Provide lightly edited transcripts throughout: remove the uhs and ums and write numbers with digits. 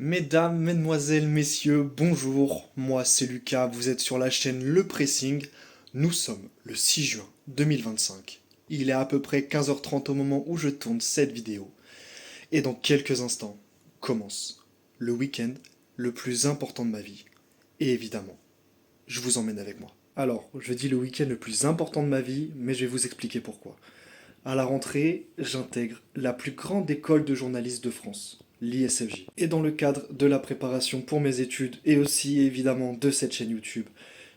Mesdames, mesdemoiselles, messieurs, bonjour, moi c'est Lucas, vous êtes sur la chaîne Le Pressing. Nous sommes le 6 juin 2025. Il est à peu près 15h30 au moment où je tourne cette vidéo. Et dans quelques instants, commence le week-end le plus important de ma vie. Et évidemment, je vous emmène avec moi. Alors, je dis le week-end le plus important de ma vie, mais je vais vous expliquer pourquoi. À la rentrée, j'intègre la plus grande école de journalistes de France, l'ISFJ. Et dans le cadre de la préparation pour mes études et aussi évidemment de cette chaîne YouTube,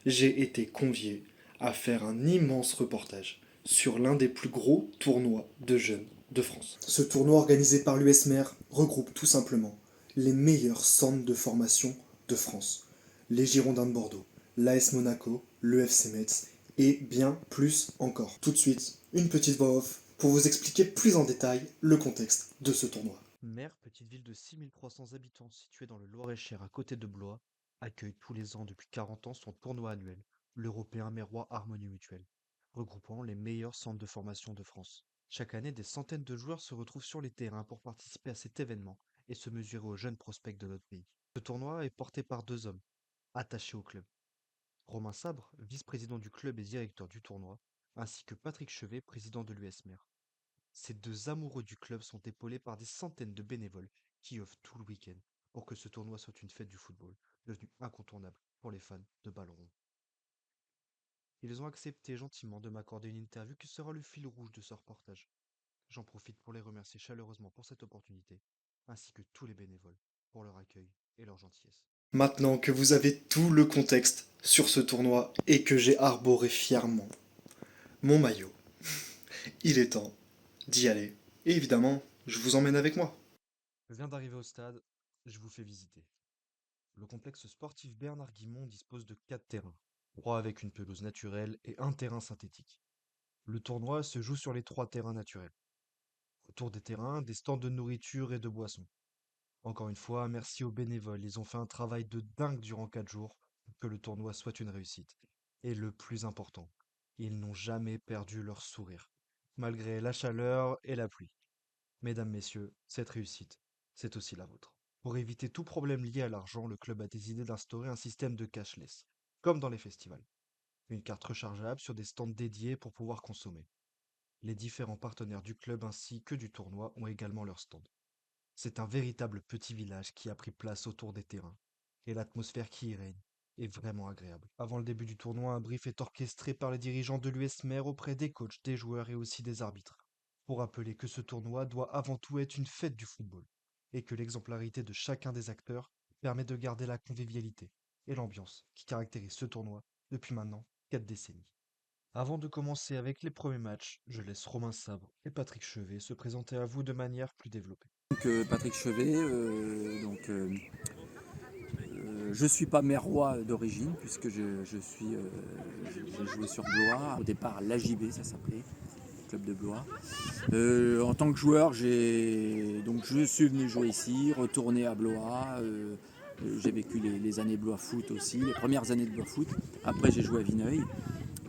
j'ai été convié à faire un immense reportage sur l'un des plus gros tournois de jeunes de France. Ce tournoi organisé par l'USMR regroupe tout simplement les meilleurs centres de formation de France. Les Girondins de Bordeaux, l'AS Monaco, le FC Metz et bien plus encore. Tout de suite, une petite voix off pour vous expliquer plus en détail le contexte de ce tournoi. Mer, petite ville de 6300 habitants située dans le Loir-et-Cher à côté de Blois, accueille tous les ans depuis 40 ans son tournoi annuel, l'Européen Mérois Harmonie Mutuelle, regroupant les meilleurs centres de formation de France. Chaque année, des centaines de joueurs se retrouvent sur les terrains pour participer à cet événement et se mesurer aux jeunes prospects de notre pays. Ce tournoi est porté par deux hommes, attachés au club. Romain Sabre, vice-président du club et directeur du tournoi, ainsi que Patrick Chevet, président de l'USMR. Ces deux amoureux du club sont épaulés par des centaines de bénévoles qui offrent tout le week-end pour que ce tournoi soit une fête du football, devenue incontournable pour les fans de ballon rond. Ils ont accepté gentiment de m'accorder une interview qui sera le fil rouge de ce reportage. J'en profite pour les remercier chaleureusement pour cette opportunité, ainsi que tous les bénévoles pour leur accueil et leur gentillesse. Maintenant que vous avez tout le contexte sur ce tournoi et que j'ai arboré fièrement mon maillot, il est temps d'y aller. Et évidemment, je vous emmène avec moi. Je viens d'arriver au stade, je vous fais visiter. Le complexe sportif Bernard Guimond dispose de 4 terrains, 3 avec une pelouse naturelle et un terrain synthétique. Le tournoi se joue sur les 3 terrains naturels. Autour des terrains, des stands de nourriture et de boissons. Encore une fois, merci aux bénévoles, ils ont fait un travail de dingue durant 4 jours pour que le tournoi soit une réussite. Et le plus important, ils n'ont jamais perdu leur sourire, malgré la chaleur et la pluie. Mesdames, messieurs, cette réussite, c'est aussi la vôtre. Pour éviter tout problème lié à l'argent, le club a décidé d'instaurer un système de cashless, comme dans les festivals. Une carte rechargeable sur des stands dédiés pour pouvoir consommer. Les différents partenaires du club ainsi que du tournoi ont également leur stand. C'est un véritable petit village qui a pris place autour des terrains, et l'atmosphère qui y règne est vraiment agréable. Avant le début du tournoi, un brief est orchestré par les dirigeants de l'USMR auprès des coachs, des joueurs et aussi des arbitres, pour rappeler que ce tournoi doit avant tout être une fête du football, et que l'exemplarité de chacun des acteurs permet de garder la convivialité et l'ambiance qui caractérise ce tournoi depuis maintenant 4 décennies. Avant de commencer avec les premiers matchs, je laisse Romain Sabre et Patrick Chevet se présenter à vous de manière plus développée. Patrick Chevet, je ne suis pas mérois d'origine puisque j'ai joué sur Blois, au départ l'AJB ça s'appelait, club de Blois. En tant que joueur, je suis venu jouer ici, retourner à Blois. J'ai vécu les années Blois foot aussi, les premières années de Blois foot. Après j'ai joué à Vineuil.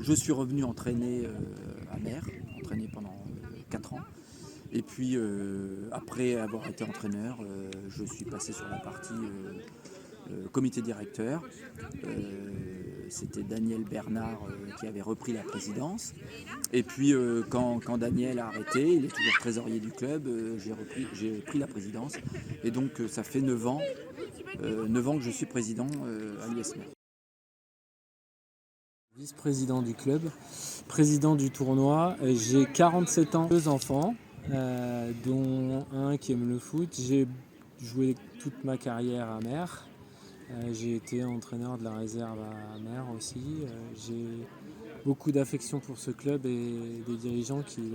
Je suis revenu entraîner à Mer, entraîné pendant 4 ans. Et puis après avoir été entraîneur, je suis passé sur la partie comité directeur. C'était Daniel Bernard qui avait repris la présidence. Et puis quand Daniel a arrêté, il est toujours trésorier du club, j'ai pris la présidence. Et donc ça fait 9 ans, 9 ans que je suis président à l'ISMR. Vice-président du club, président du tournoi. J'ai 47 ans, deux enfants, dont un qui aime le foot. J'ai joué toute ma carrière à Mer. J'ai été entraîneur de la réserve à Mer aussi. J'ai beaucoup d'affection pour ce club et des dirigeants qui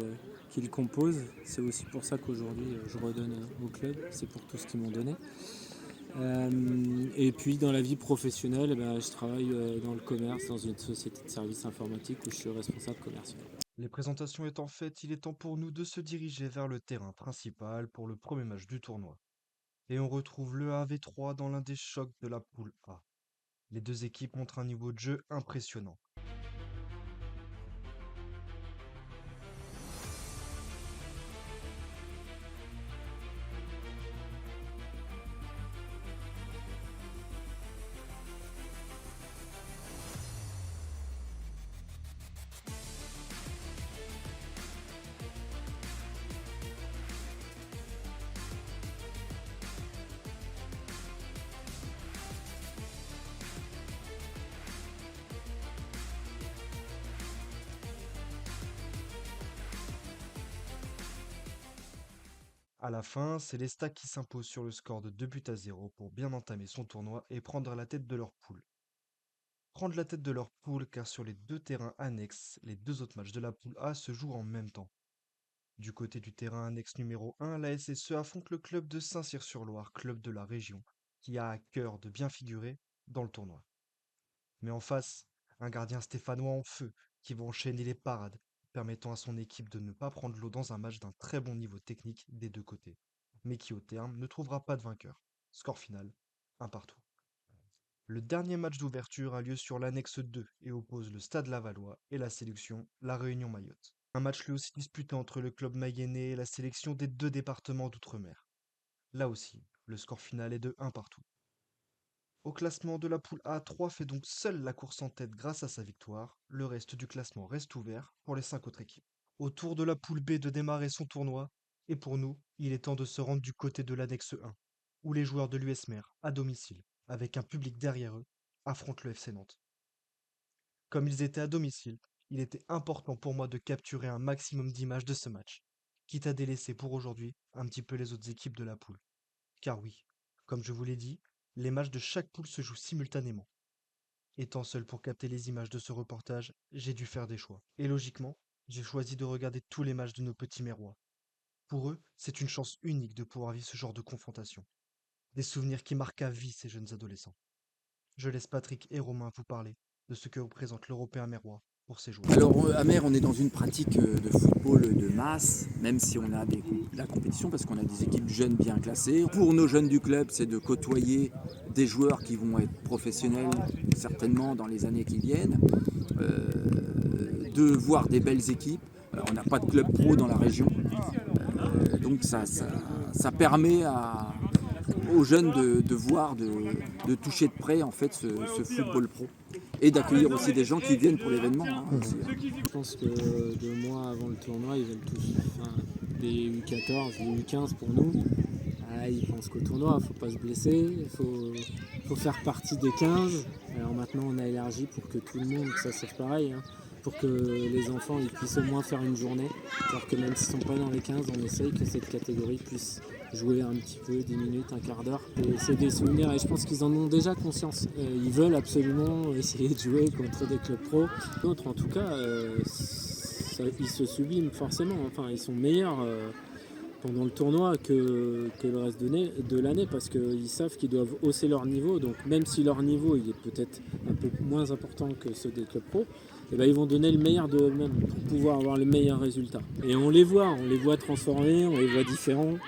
le composent. C'est aussi pour ça qu'aujourd'hui je redonne au club. C'est pour tout ce qu'ils m'ont donné. Et puis dans la vie professionnelle, je travaille dans le commerce, dans une société de services informatiques où je suis responsable commercial. Les présentations étant faites, il est temps pour nous de se diriger vers le terrain principal pour le premier match du tournoi. Et on retrouve le AV3 dans l'un des chocs de la poule A. Les deux équipes montrent un niveau de jeu impressionnant. À la fin, c'est les Stacks qui s'imposent sur le score de 2 buts à 0 pour bien entamer son tournoi et prendre la tête de leur poule. Prendre la tête de leur poule car sur les deux terrains annexes, les deux autres matchs de la poule A se jouent en même temps. Du côté du terrain annexe numéro 1, la SSE affronte le club de Saint-Cyr-sur-Loire, club de la région, qui a à cœur de bien figurer dans le tournoi. Mais en face, un gardien stéphanois en feu qui va enchaîner les parades, permettant à son équipe de ne pas prendre l'eau dans un match d'un très bon niveau technique des deux côtés, mais qui au terme ne trouvera pas de vainqueur. Score final, un partout. Le dernier match d'ouverture a lieu sur l'annexe 2 et oppose le Stade Lavallois et la sélection La Réunion Mayotte. Un match lui aussi disputé entre le club mayennais et la sélection des deux départements d'outre-mer. Là aussi, le score final est de 1 partout. Au classement de la poule A3 fait donc seule la course en tête grâce à sa victoire, le reste du classement reste ouvert pour les 5 autres équipes. Au tour de la poule B de démarrer son tournoi, et pour nous, il est temps de se rendre du côté de l'annexe 1, où les joueurs de l'USMER, à domicile, avec un public derrière eux, affrontent le FC Nantes. Comme ils étaient à domicile, il était important pour moi de capturer un maximum d'images de ce match, quitte à délaisser pour aujourd'hui un petit peu les autres équipes de la poule. Car oui, comme je vous l'ai dit, les matchs de chaque poule se jouent simultanément. Étant seul pour capter les images de ce reportage, j'ai dû faire des choix. Et logiquement, j'ai choisi de regarder tous les matchs de nos petits Mérois. Pour eux, c'est une chance unique de pouvoir vivre ce genre de confrontation. Des souvenirs qui marquent à vie ces jeunes adolescents. Je laisse Patrick et Romain vous parler de ce que représente l'Européen mérois pour ces joueurs. Alors à Mer, on est dans une pratique de football de masse, même si on a de la compétition parce qu'on a des équipes jeunes bien classées. Pour nos jeunes du club, c'est de côtoyer des joueurs qui vont être professionnels certainement dans les années qui viennent, de voir des belles équipes. Alors, on n'a pas de club pro dans la région, donc ça permet aux jeunes de voir, de toucher de près en fait ce football pro et d'accueillir aussi des gens qui viennent pour l'événement. Aussi. Je pense que 2 mois avant le tournoi, ils veulent tous, enfin, des U14, des U15 pour nous. Ils pensent qu'au tournoi, il ne faut pas se blesser, il faut faire partie des 15. Alors maintenant, on a élargi pour que tout le monde, ça c'est pareil, hein, pour que les enfants ils puissent au moins faire une journée. Alors que même s'ils ne sont pas dans les 15, on essaye que cette catégorie puisse jouer un petit peu, 10 minutes, un quart d'heure. Et c'est des souvenirs et je pense qu'ils en ont déjà conscience. Ils veulent absolument essayer de jouer contre des clubs pro. D'autres en tout cas, ils se subliment forcément. Enfin, ils sont meilleurs pendant le tournoi que le reste de l'année parce qu'ils savent qu'ils doivent hausser leur niveau. Donc même si leur niveau il est peut-être un peu moins important que ceux des clubs pro, eh ben, ils vont donner le meilleur d'eux-mêmes pour pouvoir avoir le meilleur résultat. Et on les voit transformés, on les voit différents.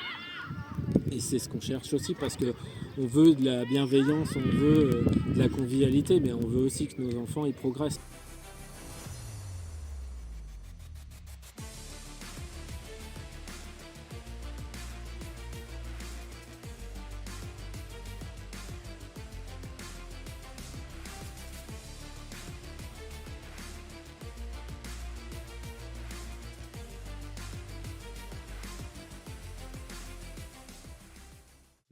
Et c'est ce qu'on cherche aussi parce que on veut de la bienveillance, on veut de la convivialité, mais on veut aussi que nos enfants ils progressent.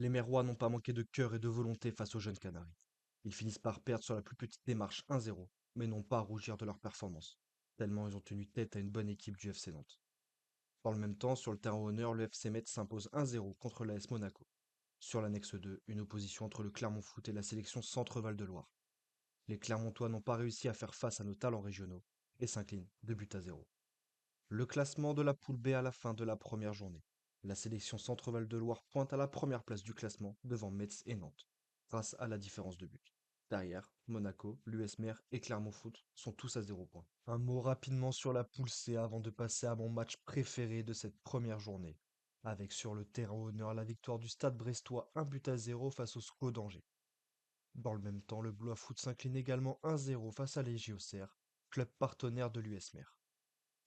Les Mérois n'ont pas manqué de cœur et de volonté face aux jeunes Canaries. Ils finissent par perdre sur la plus petite démarche 1-0, mais n'ont pas à rougir de leur performance, tellement ils ont tenu tête à une bonne équipe du FC Nantes. Dans le même temps, sur le terrain honneur, le FC Metz s'impose 1-0 contre l'AS Monaco. Sur l'annexe 2, une opposition entre le Clermont Foot et la sélection Centre-Val de Loire. Les Clermontois n'ont pas réussi à faire face à nos talents régionaux et s'inclinent 2 buts à 0. Le classement de la poule B à la fin de la première journée. La sélection Centre-Val de Loire pointe à la première place du classement devant Metz et Nantes, grâce à la différence de but. Derrière, Monaco, l'USMER et Clermont Foot sont tous à 0 points. Un mot rapidement sur la poule C avant de passer à mon match préféré de cette première journée, avec sur le terrain honneur la victoire du Stade brestois 1 but à 0 face au SCO d'Angers. Dans le même temps, le Blois Foot s'incline également 1-0 face à l'Égiocère, club partenaire de l'USMER.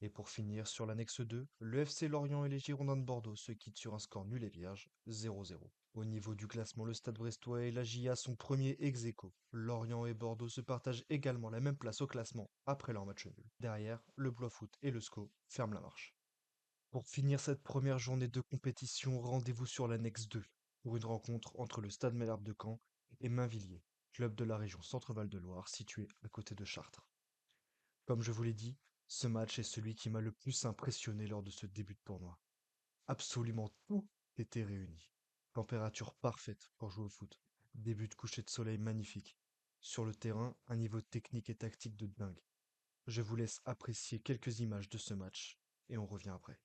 Et pour finir, sur l'annexe 2, le FC Lorient et les Girondins de Bordeaux se quittent sur un score nul et vierge, 0-0. Au niveau du classement, le Stade brestois et la JA sont premiers ex aequo. Lorient et Bordeaux se partagent également la même place au classement après leur match nul. Derrière, le Blois Foot et le SCO ferment la marche. Pour finir cette première journée de compétition, rendez-vous sur l'annexe 2 pour une rencontre entre le Stade Malherbe de Caen et Mainvilliers, club de la région Centre-Val de Loire situé à côté de Chartres. Comme je vous l'ai dit, ce match est celui qui m'a le plus impressionné lors de ce début de tournoi. Absolument tout était réuni. Température parfaite pour jouer au foot. Début de coucher de soleil magnifique. Sur le terrain, un niveau technique et tactique de dingue. Je vous laisse apprécier quelques images de ce match et on revient après.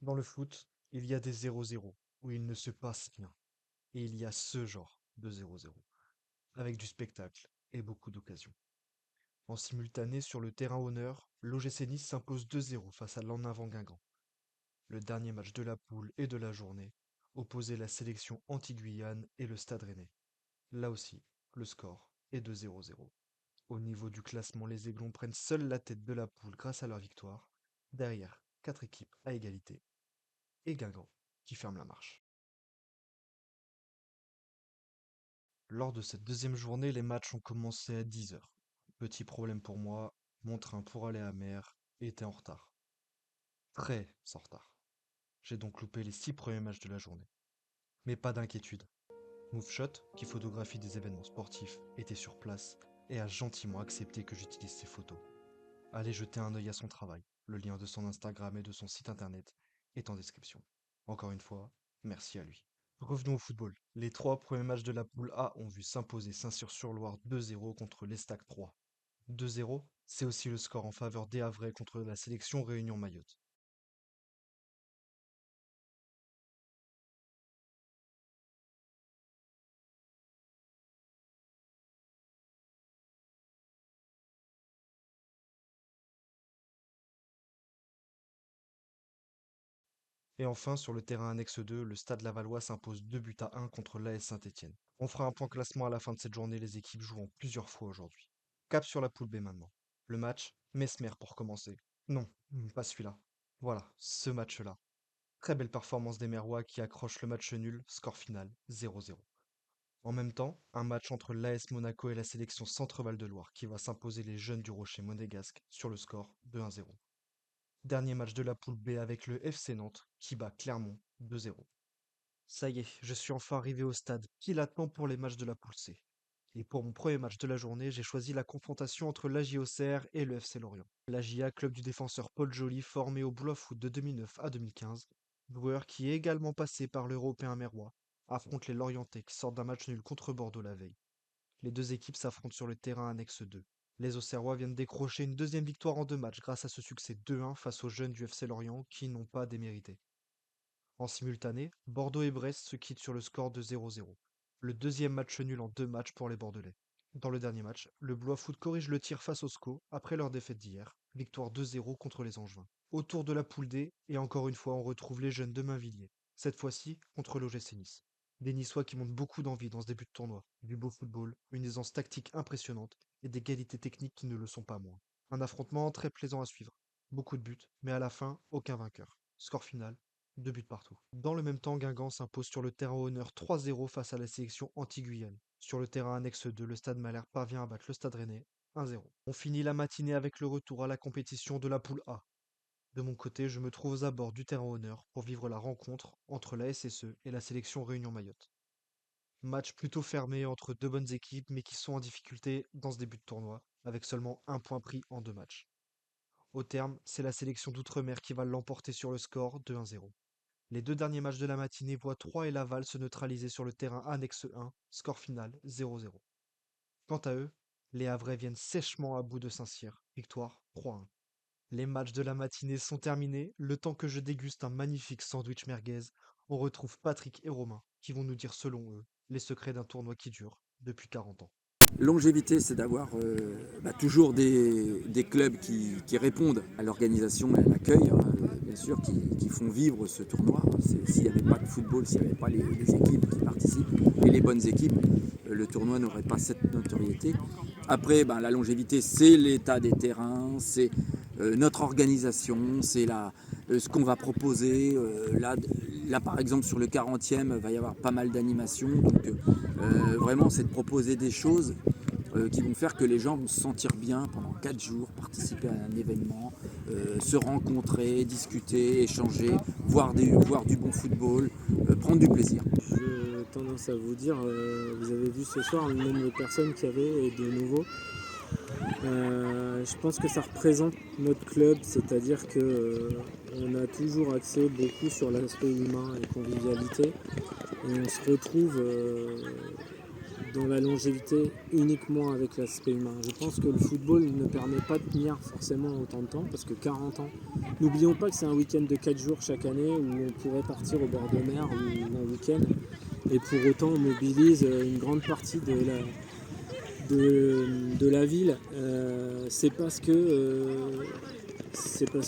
Dans le foot, il y a des 0-0 où il ne se passe rien. Et il y a ce genre de 0-0, avec du spectacle et beaucoup d'occasions. En simultané sur le terrain honneur, l'OGC Nice s'impose 2-0 face à l'En Avant Guingamp. Le dernier match de la poule et de la journée opposait la sélection anti-Guyane et le Stade Rennais. Là aussi, le score est de 0-0. Au niveau du classement, les Aiglons prennent seuls la tête de la poule grâce à leur victoire. Derrière, 4 équipes à égalité et Guingamp qui ferme la marche. Lors de cette deuxième journée, les matchs ont commencé à 10 heures. Petit problème pour moi, mon train pour aller à Mer était en retard. Très en retard. J'ai donc loupé les 6 premiers matchs de la journée. Mais pas d'inquiétude. Moveshot, qui photographie des événements sportifs, était sur place et a gentiment accepté que j'utilise ses photos. Allez jeter un œil à son travail. Le lien de son Instagram et de son site internet est en description. Encore une fois, merci à lui. Revenons au football. Les 3 premiers matchs de la poule A ont vu s'imposer Saint-Cyr-sur-Loire 2-0 contre l'Estac 3. 2-0, c'est aussi le score en faveur des Havrais contre la sélection Réunion Mayotte. Et enfin, sur le terrain annexe 2, le Stade Lavallois s'impose 2 buts à 1 contre l'AS Saint-Étienne. On fera un point classement à la fin de cette journée, les équipes joueront plusieurs fois aujourd'hui. Cap sur la poule B maintenant. Le match, Mesmer pour commencer. Non, pas celui-là. Voilà, ce match-là. Très belle performance des Mérois qui accrochent le match nul, score final 0-0. En même temps, un match entre l'AS Monaco et la sélection Centre-Val de Loire qui va s'imposer les jeunes du Rocher monégasque sur le score de 1-0. Dernier match de la poule B avec le FC Nantes qui bat Clermont 2-0. Ça y est, je suis enfin arrivé au stade. Pile à temps pour les matchs de la poule C. Et pour mon premier match de la journée, j'ai choisi la confrontation entre l'AJ Auxerre et le FC Lorient. L'AJA, club du défenseur Paul Joly, formé au Blois Foot de 2009 à 2015, joueur qui est également passé par l'Européen Mérois, affronte les Lorientais qui sortent d'un match nul contre Bordeaux la veille. Les deux équipes s'affrontent sur le terrain annexe 2. Les Auxerrois viennent décrocher une deuxième victoire en 2 matchs grâce à ce succès 2-1 face aux jeunes du FC Lorient qui n'ont pas démérité. En simultané, Bordeaux et Brest se quittent sur le score de 0-0. Le deuxième match nul en 2 matchs pour les Bordelais. Dans le dernier match, le Blois Foot corrige le tir face au SCO après leur défaite d'hier. Victoire 2-0 contre les Angevins. Autour de la poule D, et encore une fois, on retrouve les jeunes de Mainvilliers. Cette fois-ci, contre l'OGC Nice. Des Niçois qui montrent beaucoup d'envie dans ce début de tournoi. Du beau football, une aisance tactique impressionnante et des qualités techniques qui ne le sont pas moins. Un affrontement très plaisant à suivre. Beaucoup de buts, mais à la fin, aucun vainqueur. Score final, 2 buts partout. Dans le même temps, Guingamp s'impose sur le terrain honneur 3-0 face à la sélection anti-Guyane. Sur le terrain annexe 2, le Stade Malherbe parvient à battre le Stade Rennais 1-0. On finit la matinée avec le retour à la compétition de la poule A. De mon côté, je me trouve aux abords du terrain honneur pour vivre la rencontre entre la SSE et la sélection Réunion Mayotte. Match plutôt fermé entre deux bonnes équipes mais qui sont en difficulté dans ce début de tournoi, avec seulement un point pris en 2 matchs. Au terme, c'est la sélection d'Outre-mer qui va l'emporter sur le score de 1-0. Les 2 derniers matchs de la matinée voient Troyes et Laval se neutraliser sur le terrain annexe 1, score final 0-0. Quant à eux, les Havrais viennent sèchement à bout de Saint-Cyr, victoire 3-1. Les matchs de la matinée sont terminés, le temps que je déguste un magnifique sandwich merguez, on retrouve Patrick et Romain qui vont nous dire selon eux les secrets d'un tournoi qui dure depuis 40 ans. Longévité, c'est d'avoir toujours des clubs qui répondent à l'organisation et à l'accueil, bien sûr, qui font vivre ce tournoi. S'il n'y avait pas de football, s'il n'y avait pas les équipes qui participent et les bonnes équipes, le tournoi n'aurait pas cette notoriété. Après, la longévité, c'est l'état des terrains, c'est notre organisation, c'est ce qu'on va proposer. Là, par exemple, sur le 40e, il va y avoir pas mal d'animations. Donc, vraiment, c'est de proposer des choses qui vont faire que les gens vont se sentir bien pendant 4 jours, participer à un événement, se rencontrer, discuter, échanger, voir du bon football, prendre du plaisir. J'ai tendance à vous dire, vous avez vu ce soir le nombre de personnes qu'il y avait et de nouveaux. Je pense que ça représente notre club, c'est-à-dire que on a toujours axé beaucoup sur l'aspect humain et convivialité, et on se retrouve dans la longévité uniquement avec l'aspect humain. Je pense que le football ne permet pas de tenir forcément autant de temps, parce que 40 ans, n'oublions pas que c'est un week-end de 4 jours chaque année où on pourrait partir au bord de mer ou en week-end, et pour autant on mobilise une grande partie de la ville. C'est parce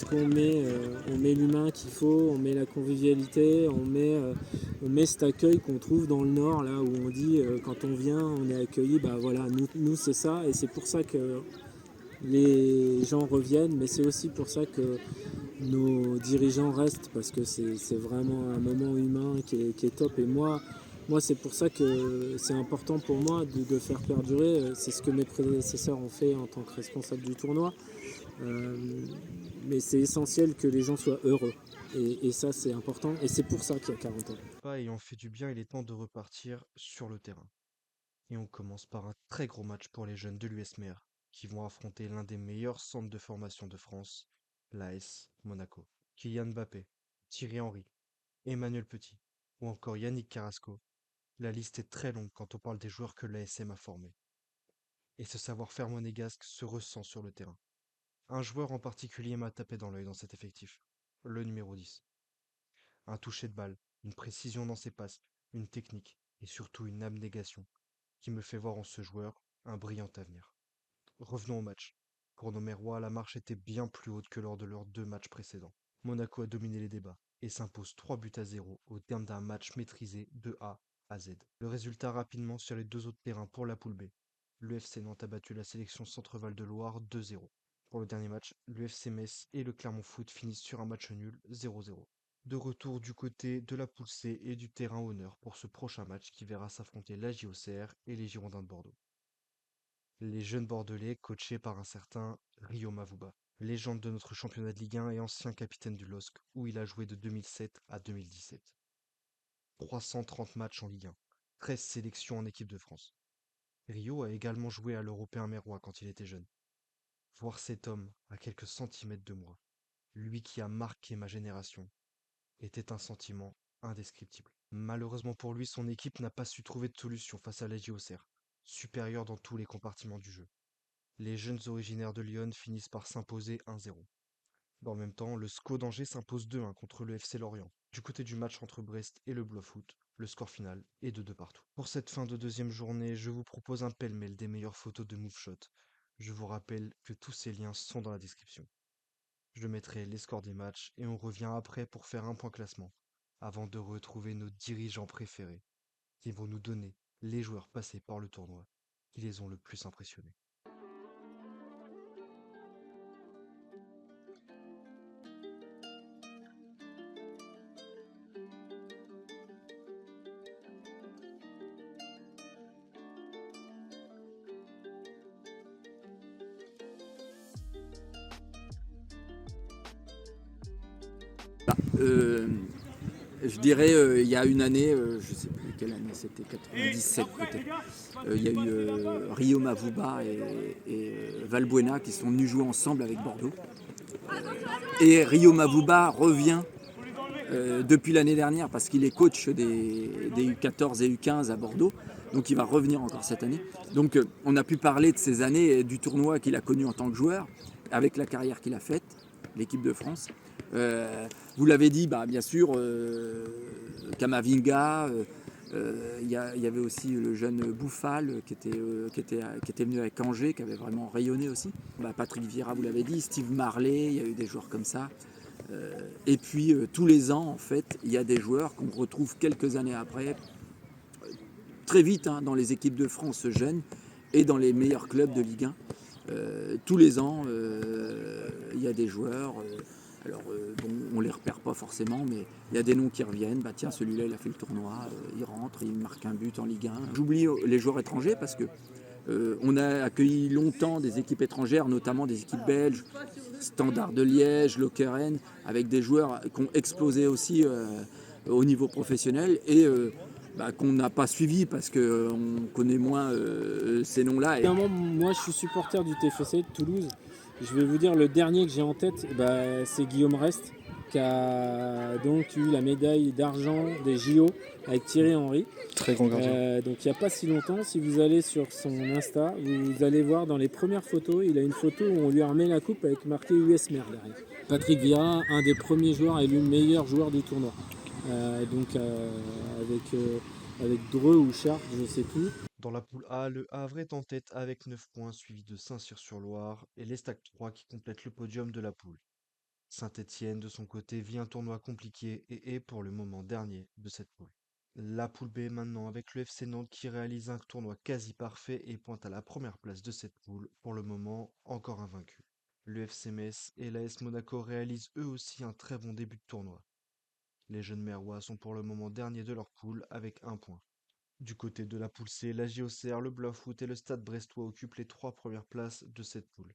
qu'on met l'humain qu'il faut, on met la convivialité, on met cet accueil qu'on trouve dans le Nord, là où on dit quand on vient, on est accueilli, voilà, nous c'est ça, et c'est pour ça que les gens reviennent, mais c'est aussi pour ça que nos dirigeants restent, parce que c'est vraiment un moment humain qui est top. Et moi c'est pour ça que c'est important pour moi de faire perdurer. C'est ce que mes prédécesseurs ont fait en tant que responsable du tournoi. Mais c'est essentiel que les gens soient heureux. Et ça, c'est important. Et c'est pour ça qu'il y a 40 ans. Pas ayant fait du bien, il est temps de repartir sur le terrain. Et on commence par un très gros match pour les jeunes de l'US Mer, qui vont affronter l'un des meilleurs centres de formation de France, l'AS Monaco. Kylian Mbappé, Thierry Henry, Emmanuel Petit, ou encore Yannick Carrasco. La liste est très longue quand on parle des joueurs que l'ASM a formés. Et ce savoir-faire monégasque se ressent sur le terrain. Un joueur en particulier m'a tapé dans l'œil dans cet effectif, le numéro 10. Un toucher de balle, une précision dans ses passes, une technique et surtout une abnégation qui me fait voir en ce joueur un brillant avenir. Revenons au match. Pour nos Mérois, la marche était bien plus haute que lors de leurs 2 matchs précédents. Monaco a dominé les débats et s'impose 3 buts à 0 au terme d'un match maîtrisé de A à Z. Le résultat rapidement sur les 2 autres terrains pour la poule B. Le FC Nantes a battu la sélection Centre-Val de Loire 2-0. Pour le dernier match, le FC Metz et le Clermont Foot finissent sur un match nul 0-0. De retour du côté de la poule C et du terrain honneur pour ce prochain match qui verra s'affronter la JOCR et les Girondins de Bordeaux. Les jeunes Bordelais coachés par un certain Rio Mavuba, légende de notre championnat de Ligue 1 et ancien capitaine du LOSC où il a joué de 2007 à 2017. 330 matchs en Ligue 1, 13 sélections en équipe de France. Rio a également joué à l'Européen mérois quand il était jeune. Voir cet homme à quelques centimètres de moi, lui qui a marqué ma génération, était un sentiment indescriptible. Malheureusement pour lui, son équipe n'a pas su trouver de solution face à la JOCR, supérieure dans tous les compartiments du jeu. Les jeunes originaires de Lyon finissent par s'imposer 1-0. Dans le même temps, le SCO d'Angers s'impose 2-1 contre le FC Lorient. Du côté du match entre Brest et le Blois Foot, le score final est de 2 partout. Pour cette fin de deuxième journée, je vous propose un pêle-mêle des meilleures photos de MoveShot. Je vous rappelle que tous ces liens sont dans la description. Je mettrai les scores des matchs et on revient après pour faire un point classement, avant de retrouver nos dirigeants préférés, qui vont nous donner les joueurs passés par le tournoi, qui les ont le plus impressionnés. Je dirais, il y a une année, je ne sais plus quelle année, c'était 97 peut-être, il y a eu Rio Mavuba et Valbuena qui sont venus jouer ensemble avec Bordeaux. Et Rio Mavuba revient depuis l'année dernière parce qu'il est coach des U14 et U15 à Bordeaux. Donc il va revenir encore cette année. Donc on a pu parler de ces années du tournoi qu'il a connu en tant que joueur, avec la carrière qu'il a faite, l'équipe de France. Vous l'avez dit, bien sûr, Kamavinga, Il y avait aussi le jeune Bouffal qui était venu avec Angers, qui avait vraiment rayonné aussi. Patrick Vieira, vous l'avez dit, Steve Marley, il y a eu des joueurs comme ça. Et puis tous les ans, en fait, il y a des joueurs qu'on retrouve quelques années après, très vite, hein, dans les équipes de France jeunes et dans les meilleurs clubs de Ligue 1. Tous les ans, il y a des joueurs. Bon, on les repère pas forcément, mais il y a des noms qui reviennent. Tiens, celui-là, il a fait le tournoi, il rentre, il marque un but en Ligue 1. J'oublie les joueurs étrangers parce que on a accueilli longtemps des équipes étrangères, notamment des équipes belges, Standard de Liège, Lokeren, avec des joueurs qui ont explosé aussi au niveau professionnel et qu'on n'a pas suivi parce qu'on connaît moins ces noms-là. Évidemment, moi je suis supporter du TFC de Toulouse. Je vais vous dire le dernier que j'ai en tête, c'est Guillaume Rest qui a donc eu la médaille d'argent des JO avec Thierry Henry. Très grand gardien. Donc il n'y a pas si longtemps, si vous allez sur son Insta, vous allez voir dans les premières photos, il a une photo où on lui a remis la coupe avec marqué US Mer derrière. Patrick Vieira, un des premiers joueurs, élu meilleur joueur du tournoi. Avec Dreux ou Chartres, je ne sais plus. Dans la poule A, le Havre est en tête avec 9 points, suivi de Saint-Cyr-sur-Loire et l'Estac 3 qui complète le podium de la poule. Saint-Étienne, de son côté, vit un tournoi compliqué et est pour le moment dernier de cette poule. La poule B maintenant avec le FC Nantes qui réalise un tournoi quasi parfait et pointe à la première place de cette poule, pour le moment encore invaincu. Le FC Metz et l'AS Monaco réalisent eux aussi un très bon début de tournoi. Les jeunes Merrois sont pour le moment derniers de leur poule avec 1 point. Du côté de la poule C, la JOCR, le Bluff Foot et le Stade Brestois occupent les 3 premières places de cette poule.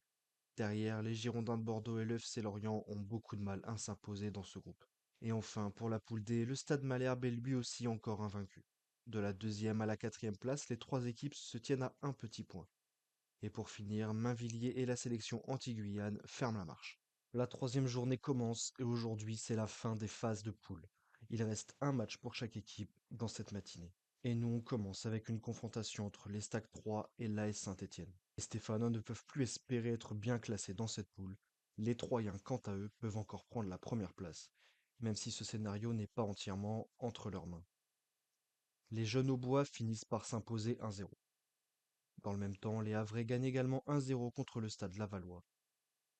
Derrière, les Girondins de Bordeaux et le FC Lorient ont beaucoup de mal à s'imposer dans ce groupe. Et enfin, pour la poule D, le Stade Malherbe est lui aussi encore invaincu. De la 2e à la 4e place, les 3 équipes se tiennent à un petit point. Et pour finir, Mainvilliers et la sélection anti-Guyane ferment la marche. La 3e journée commence et aujourd'hui c'est la fin des phases de poule. Il reste un match pour chaque équipe dans cette matinée. Et nous on commence avec une confrontation entre l'Estac 3 et l'AS Saint-Étienne. Les Stéphanois ne peuvent plus espérer être bien classés dans cette poule. Les Troyens, quant à eux, peuvent encore prendre la première place, même si ce scénario n'est pas entièrement entre leurs mains. Les jeunes Aubois finissent par s'imposer 1-0. Dans le même temps, les Havrais gagnent également 1-0 contre le Stade Lavallois.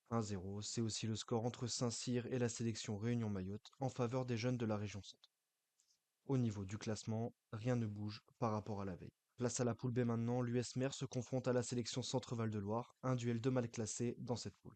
1-0, c'est aussi le score entre Saint-Cyr et la sélection Réunion Mayotte en faveur des jeunes de la région Centre. Au niveau du classement, rien ne bouge par rapport à la veille. Place à la poule B maintenant, l'US Mer se confronte à la sélection Centre-Val de Loire, un duel de mal classés dans cette poule.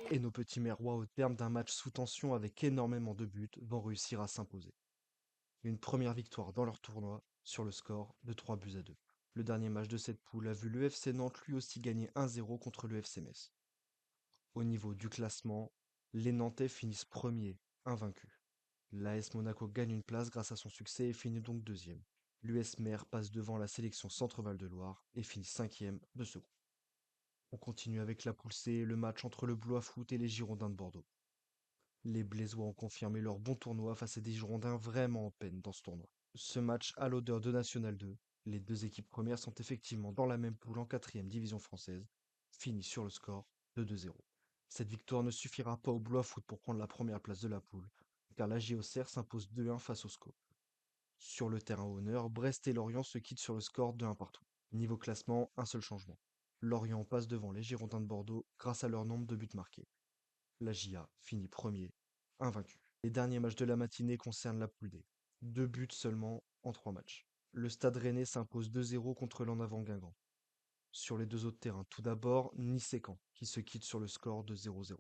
Et nos petits Merrois, au terme d'un match sous tension avec énormément de buts, vont réussir à s'imposer. Une première victoire dans leur tournoi sur le score de 3-2. Le dernier match de cette poule a vu le FC Nantes lui aussi gagner 1-0 contre le FC Metz. Au niveau du classement, les Nantais finissent premiers, invaincus. L'AS Monaco gagne une place grâce à son succès et finit donc 2e. L'US Mer passe devant la sélection Centre-Val de Loire et finit 5e de ce groupe. On continue avec la poule C, le match entre le Blois Foot et les Girondins de Bordeaux. Les Blésois ont confirmé leur bon tournoi face à des Girondins vraiment en peine dans ce tournoi. Ce match a l'odeur de National 2. Les deux équipes premières sont effectivement dans la même poule en 4e division française, fini sur le score de 2-0. Cette victoire ne suffira pas au Blois Foot pour prendre la première place de la poule, car la JOCR s'impose 2-1 face au SCO. Sur le terrain honneur, Brest et Lorient se quittent sur le score de 1 partout. Niveau classement, un seul changement. Lorient passe devant les Girondins de Bordeaux grâce à leur nombre de buts marqués. La JA finit premier, invaincu. Les derniers matchs de la matinée concernent la poule D. 2 buts seulement en 3 matchs. Le Stade Rennais s'impose 2-0 contre l'En Avant Guingamp. Sur les deux autres terrains, tout d'abord, Nice et Caen, qui se quittent sur le score de 0-0.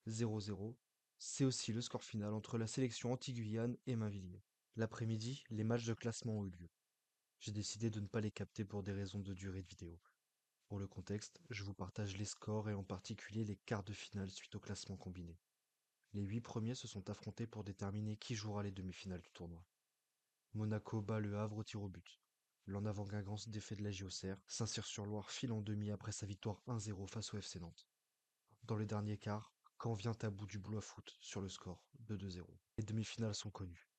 0-0, c'est aussi le score final entre la sélection Anti-Guyane et Mainvilliers. L'après-midi, les matchs de classement ont eu lieu. J'ai décidé de ne pas les capter pour des raisons de durée de vidéo. Pour le contexte, je vous partage les scores et en particulier les quarts de finale suite au classement combiné. Les 8 premiers se sont affrontés pour déterminer qui jouera les demi-finales du tournoi. Monaco bat le Havre au tir au but. L'En Avant Guingamp se défait de la JOCR, Saint-Cyr-sur-Loire file en demi après sa victoire 1-0 face au FC Nantes. Dans le dernier quart, Caen vient à bout du Blois Foot sur le score de 2-0. Les demi-finales sont connues.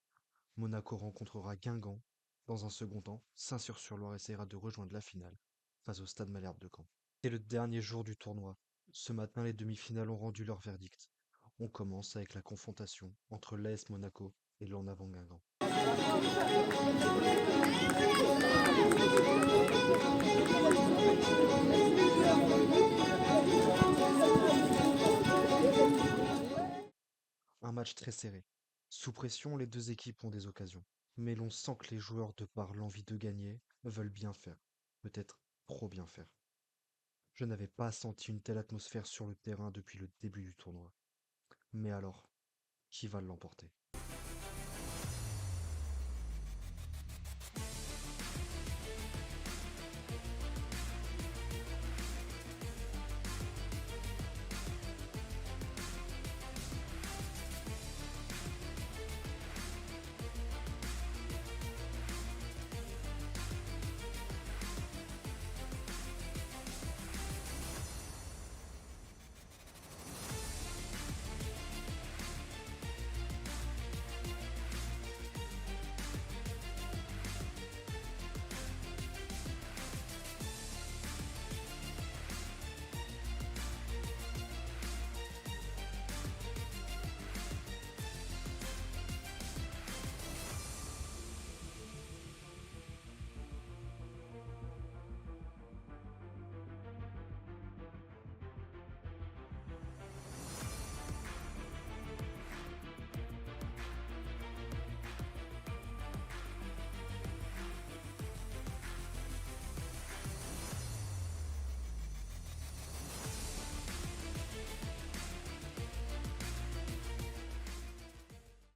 Monaco rencontrera Guingamp. Dans un second temps, Saint-Cyr-sur-Loire essaiera de rejoindre la finale face au Stade Malherbe de Caen. C'est le dernier jour du tournoi. Ce matin, les demi-finales ont rendu leur verdict. On commence avec la confrontation entre l'AS Monaco et l'En Avant Guingamp. Un match très serré. Sous pression, les deux équipes ont des occasions. Mais l'on sent que les joueurs, de par l'envie de gagner, veulent bien faire. Peut-être trop bien faire. Je n'avais pas senti une telle atmosphère sur le terrain depuis le début du tournoi. Mais alors, qui va l'emporter?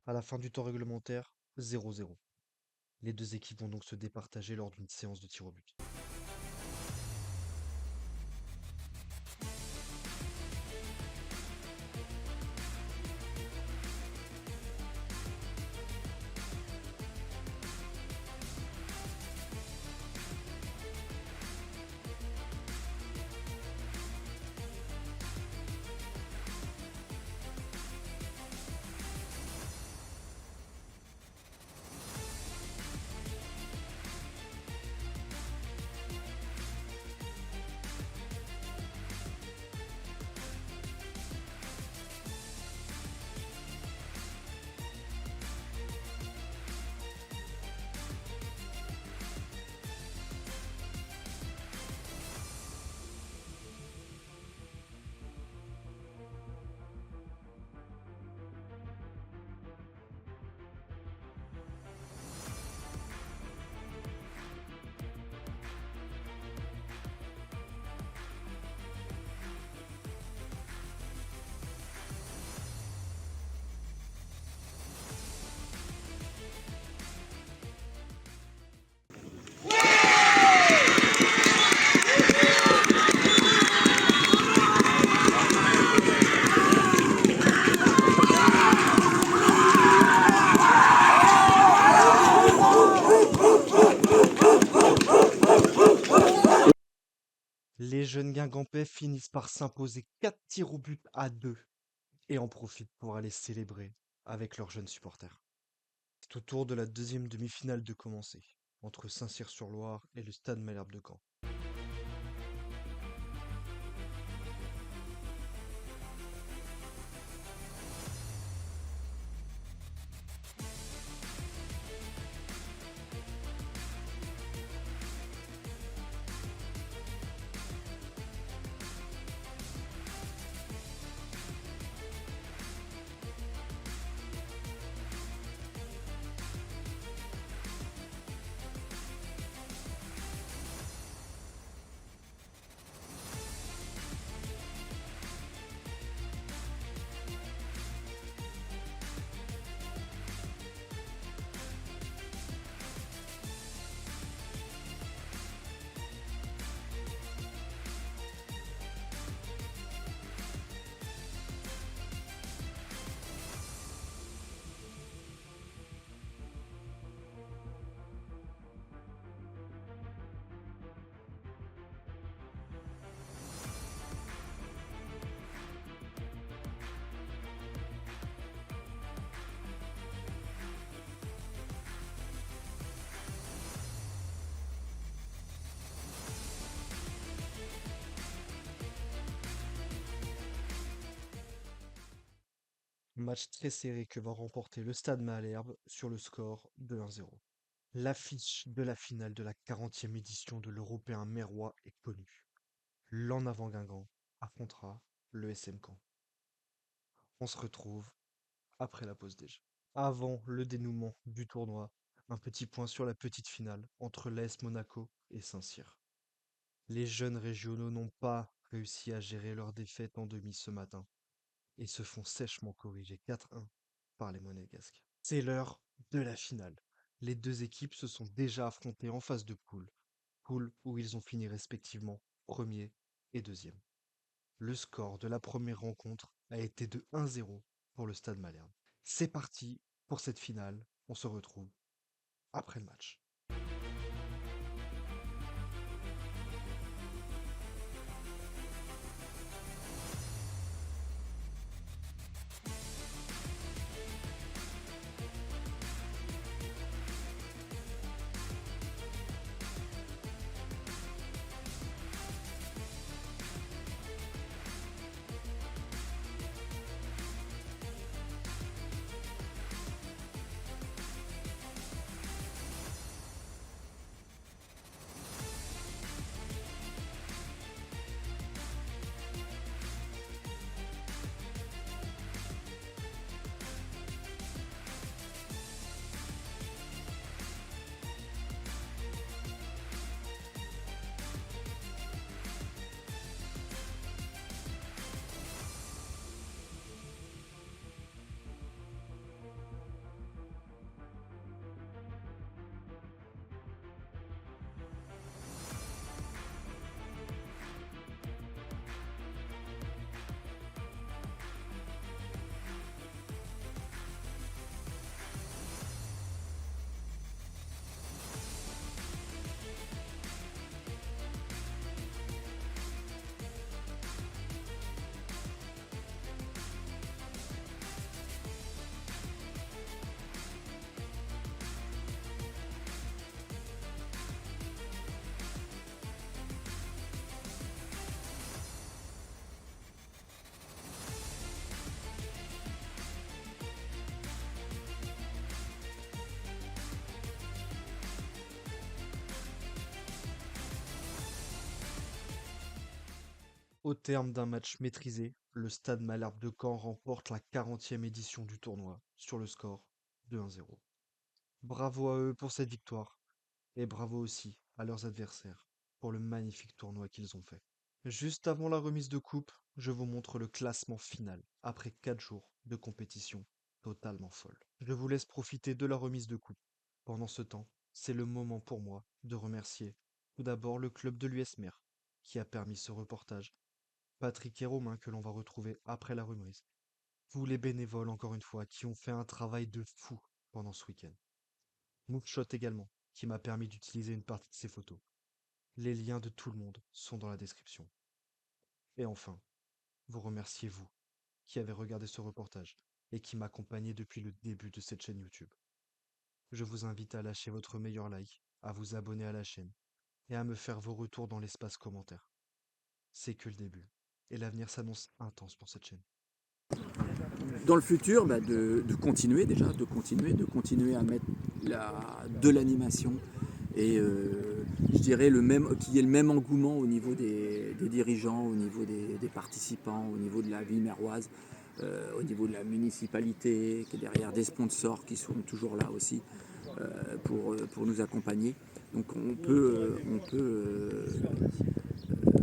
À la fin du temps réglementaire, 0-0. Les deux équipes vont donc se départager lors d'une séance de tir au but. jeunes Guingampais finissent par s'imposer 4 tirs au but à 2 et en profitent pour aller célébrer avec leurs jeunes supporters. C'est au tour de la deuxième demi-finale de commencer, entre Saint-Cyr-sur-Loire et le Stade Malherbe de Caen. Match très serré que va remporter le Stade Malherbe sur le score de 1-0. L'affiche de la finale de la 40e édition de l'Européen Mérois est connue. L'En Avant Guingamp affrontera le SM Caen. On se retrouve après la pause déj. Avant le dénouement du tournoi, un petit point sur la petite finale entre l'AS Monaco et Saint-Cyr. Les jeunes régionaux n'ont pas réussi à gérer leur défaite en demi ce matin et se font sèchement corriger 4-1 par les Monégasques. C'est l'heure de la finale. Les deux équipes se sont déjà affrontées en phase de poule où ils ont fini respectivement premier et deuxième. Le score de la première rencontre a été de 1-0 pour le Stade Malherbe. C'est parti pour cette finale. On se retrouve après le match. Au terme d'un match maîtrisé, le Stade Malherbe de Caen remporte la 40e édition du tournoi sur le score de 1-0. Bravo à eux pour cette victoire et bravo aussi à leurs adversaires pour le magnifique tournoi qu'ils ont fait. Juste avant la remise de coupe, je vous montre le classement final après 4 jours de compétition totalement folle. Je vous laisse profiter de la remise de coupe. Pendant ce temps, c'est le moment pour moi de remercier tout d'abord le club de l'USMER qui a permis ce reportage, Patrick et Romain que l'on va retrouver après la remise, vous les bénévoles encore une fois qui ont fait un travail de fou pendant ce week-end. Mookshot également, qui m'a permis d'utiliser une partie de ces photos. Les liens de tout le monde sont dans la description. Et enfin, vous remerciez vous, qui avez regardé ce reportage et qui m'accompagnez depuis le début de cette chaîne YouTube. Je vous invite à lâcher votre meilleur like, à vous abonner à la chaîne et à me faire vos retours dans l'espace commentaire. C'est que le début, et l'avenir s'annonce intense pour cette chaîne. Dans le futur, de continuer déjà, de continuer à mettre de l'animation et je dirais qu'il y ait le même engouement au niveau des dirigeants, au niveau des participants, au niveau de la ville méroise, au niveau de la municipalité, qui est derrière des sponsors qui sont toujours là aussi pour nous accompagner. Donc on peut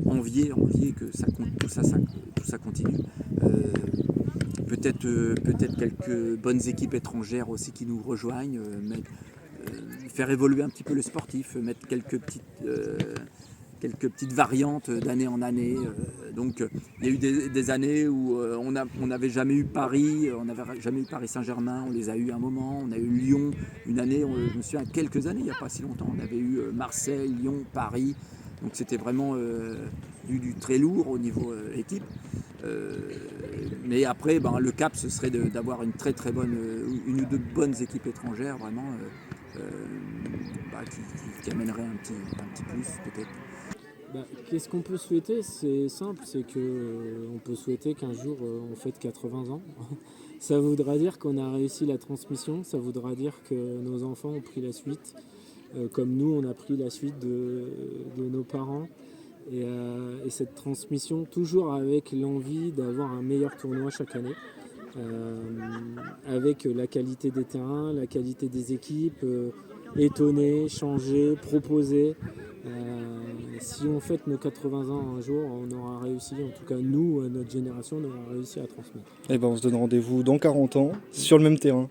envier que tout ça continue. Peut-être quelques bonnes équipes étrangères aussi qui nous rejoignent, faire évoluer un petit peu le sportif, mettre quelques petites variantes d'année en année. Donc il y a eu des années où on n'avait jamais eu Paris, on n'avait jamais eu Paris Saint-Germain, on les a eu un moment, on a eu Lyon une année, je me souviens, quelques années, il n'y a pas si longtemps, on avait eu Marseille, Lyon, Paris. Donc c'était vraiment du très lourd au niveau équipe. Mais après, le cap, ce serait d'avoir une très bonne, une ou deux bonnes équipes étrangères, vraiment, qui amèneraient un petit plus, peut-être. Qu'est-ce qu'on peut souhaiter? C'est simple, c'est qu'on peut souhaiter qu'un jour on fête 80 ans. Ça voudra dire qu'on a réussi la transmission, ça voudra dire que nos enfants ont pris la suite, comme nous on a pris la suite de nos parents. Et cette transmission, toujours avec l'envie d'avoir un meilleur tournoi chaque année, avec la qualité des terrains, la qualité des équipes, étonner, changer, proposer. Si on fête nos 80 ans un jour, on aura réussi, en tout cas nous, notre génération, on aura réussi à transmettre. Et ben on se donne rendez-vous dans 40 ans, sur le même terrain.